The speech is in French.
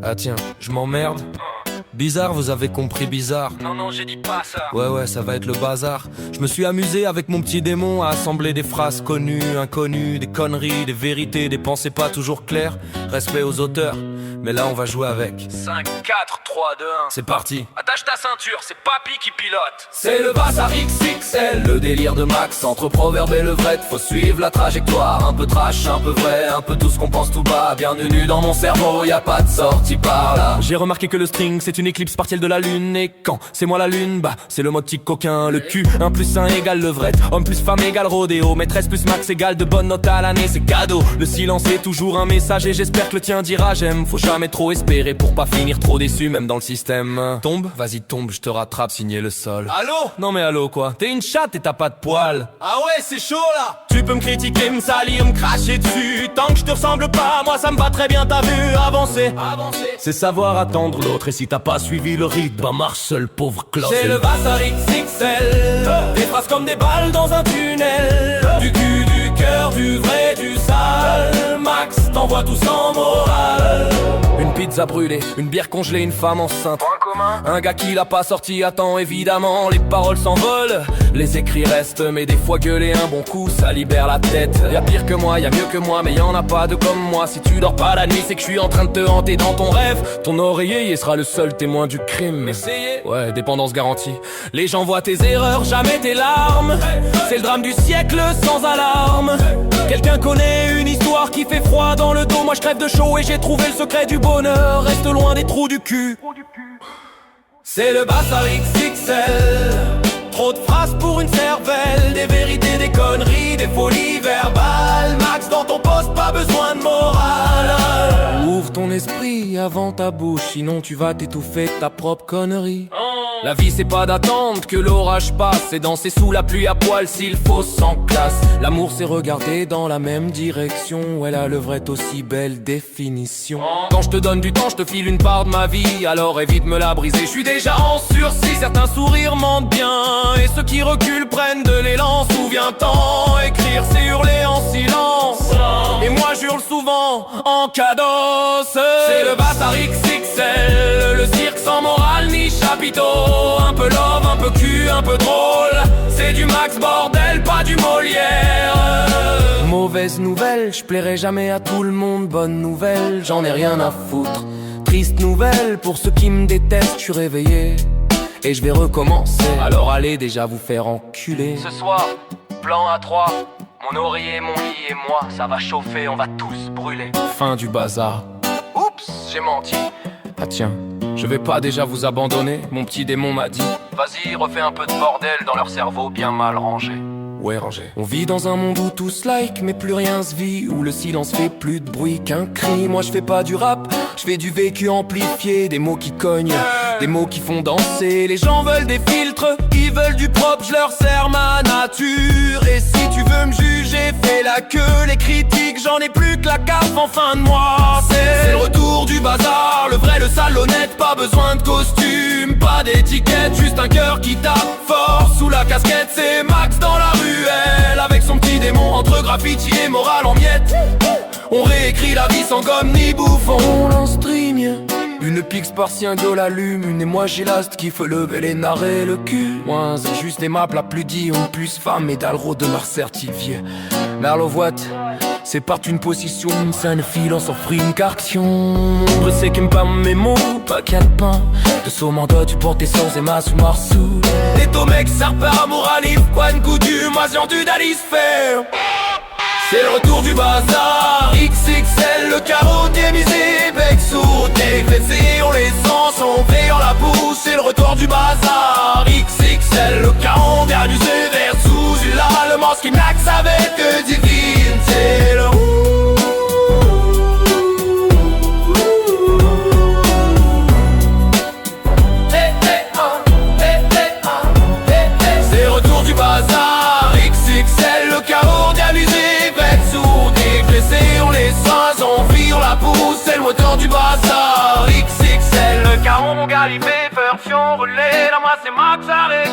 Ah tiens, je m'emmerde. Bizarre, vous avez compris bizarre. Non, j'ai dit pas ça. Ouais, ça va être le bazar. Je me suis amusé avec mon petit démon à assembler des phrases connues, inconnues, des conneries, des vérités, des pensées pas toujours claires. Respect aux auteurs, mais là on va jouer avec. 5, 4, 3, 2, 1. C'est parti. Attache ta ceinture, c'est Papy qui pilote. C'est le Bazar XXL, le délire de Max. Entre proverbe et levrette, faut suivre la trajectoire. Un peu trash, un peu vrai, un peu tout ce qu'on pense tout bas. Bienvenue dans mon cerveau, y a pas de sortie par là. J'ai remarqué que le string, c'est une éclipse partielle de la lune. Et quand c'est moi la lune, bah c'est le mode tic coquin. Le cul, 1 plus 1 égale levrette. Homme plus femme égale rodéo. Maîtresse plus Max égale de bonnes notes à l'année, c'est cadeau. Le silence est toujours un message et j'espère que le tien dira j'aime. Faut jamais trop espérer pour pas finir trop déçu, même dans le système. Tombe, vas-y tombe, je te rattrape, signer le sol. Allô? Non mais allô quoi, t'es une chatte et t'as pas de poils. Ah ouais, c'est chaud là. Tu peux me critiquer, me salir, me cracher dessus. Tant que je te ressemble pas, moi ça me va très bien, t'as vu, avancer. C'est savoir attendre l'autre, et si t'as pas suivi le rythme, bah marche seul, pauvre cloche. C'est le Bazar XXL, des phrases comme des balles dans un tunnel. Du cul, du cœur, du vrai, du sale. Max t'envoie tout sans morale. Une pizza brûlée, une bière congelée, une femme enceinte. Point commun. Un gars qui l'a pas sorti à temps, évidemment. Les paroles s'envolent, les écrits restent. Mais des fois gueuler un bon coup, ça libère la tête. Y'a pire que moi, y'a mieux que moi, mais y'en a pas de comme moi. Si tu dors pas la nuit, c'est que je suis en train de te hanter dans ton rêve. Ton oreiller, il sera le seul témoin du crime. Essayez. Ouais, dépendance garantie. Les gens voient tes erreurs, jamais tes larmes. C'est le drame du siècle sans alarme. Quelqu'un connaît une histoire qui fait froid dans le dos. Moi je crève de chaud et j'ai trouvé le secret du bonheur. Reste loin des trous du cul. C'est le Bazar XXL. Trop de phrases pour une cervelle. Des vérités, des conneries, des folies verbales. Max dans ton poste, pas besoin de morale. Ouvre ton esprit avant ta bouche, sinon tu vas t'étouffer de ta propre connerie. La vie c'est pas d'attendre que l'orage passe, c'est danser sous la pluie à poil s'il faut sans classe. L'amour c'est regarder dans la même direction, ouais la levrette aussi belle définition. Quand je te donne du temps, je te file une part de ma vie, alors évite me la briser, je suis déjà en sursis. Certains sourires mentent bien, et ceux qui reculent prennent de l'élan. Souviens-t'en, écrire c'est hurler en silence, et moi j'hurle souvent en cados. C'est le Bazar XXL, le cirque sans morale ni chapiteau. Un peu love, un peu cul, un peu drôle. C'est du Max bordel, pas du Molière. Mauvaise nouvelle, je plairai jamais à tout le monde. Bonne nouvelle, j'en ai rien à foutre. Triste nouvelle, pour ceux qui me détestent, je suis réveillé et je vais recommencer. Alors allez déjà vous faire enculer. Ce soir, plan à 3. Mon oreiller, mon lit et moi, ça va chauffer, on va tous brûler. Fin du bazar. Oups, j'ai menti. Ah tiens, je vais pas déjà vous abandonner, mon petit démon m'a dit. Vas-y, refais un peu de bordel dans leur cerveau bien mal rangé. Ouais, rangé. On vit dans un monde où tous like, mais plus rien se vit. Où le silence fait plus de bruit qu'un cri. Moi je fais pas du rap, je fais du vécu amplifié. Des mots qui cognent, des mots qui font danser. Les gens veulent des filtres, ils veulent du propre. Je leur sers ma nature. Et si tu veux me juger, fais la queue. Les critiques, j'en ai plus que la carte en fin de mois. C'est le retour du bazar, le vrai, le sale, l'honnête. Pas besoin de costume, pas d'étiquette. Juste un cœur qui tape fort sous la casquette. C'est Max dans la ruelle, avec son petit démon entre graffiti et morale en miettes. On réécrit la vie sans gomme ni bouffon. On lance stream, une pix par-ci, un go l'allume. Une et moi j'ai l'ast qui fait lever les narrés le cul. Moins c'est juste des maps la plus dit. On plus femme et d'Alro de Mars certifié. Merlovoite, c'est part une position, une scène file, on s'offre une cartion. C'est qu'aime pas mes mots, pas calepin. De Somanda, tu portes tes sens et ma sous Marsou. Les tomecs, serpent, amour, alif, quoi, coutume, moi du d'Alice faire. C'est le retour du bazar XXL, le carreau démisé, bec sourd, dégraissé, on les sent sombrer en la pousse. C'est le retour du bazar XXL, le carreau dernier vers sous le masque qui max avec divine. C'est le c'est le retour du bazar XXL, le carreau dialysé, bec sourd, dégraissé, on les sent envie, on la pousse. C'est le moteur du bazar XXL, le carreau mon galipé, version relais, là moi c'est Max avec